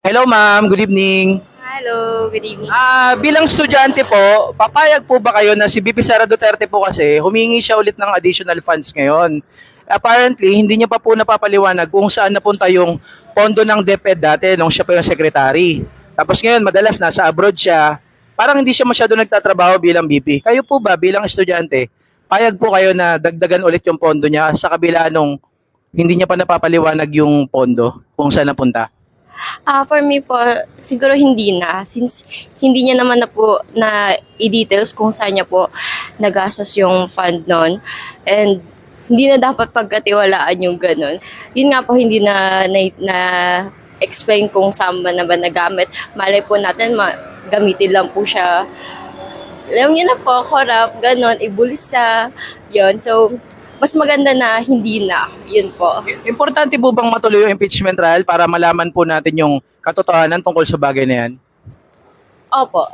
Hello ma'am, good evening. Hello, good evening. Bilang estudyante po, papayag po ba kayo na si VP Sara Duterte po kasi humingi siya ulit ng additional funds ngayon? Apparently, hindi niya pa po napapaliwanag kung saan napunta yung pondo ng DepEd dati nung siya pa yung secretary. Tapos ngayon, madalas nasa abroad siya. Parang hindi siya masyado nagtatrabaho bilang VP. Kayo po ba bilang estudyante, payag po kayo na dagdagan ulit yung pondo niya sa kabila nung hindi niya pa napapaliwanag yung pondo kung saan napunta? For me po, siguro hindi na. Since hindi niya naman na po na i-details kung saan niya po nagastos yung fund nun. And hindi na dapat pagkatiwalaan yung ganun. Yun nga po, hindi na explain kung saan ba na ba nagamit. Malay po natin, gamitin lang po siya. Alam niyo na po, corrupt, ganun, ibulisa, yun. So, mas maganda na hindi na, yun po. Importante po bang matuloy yung impeachment trial para malaman po natin yung katotohanan tungkol sa bagay na yan? Opo.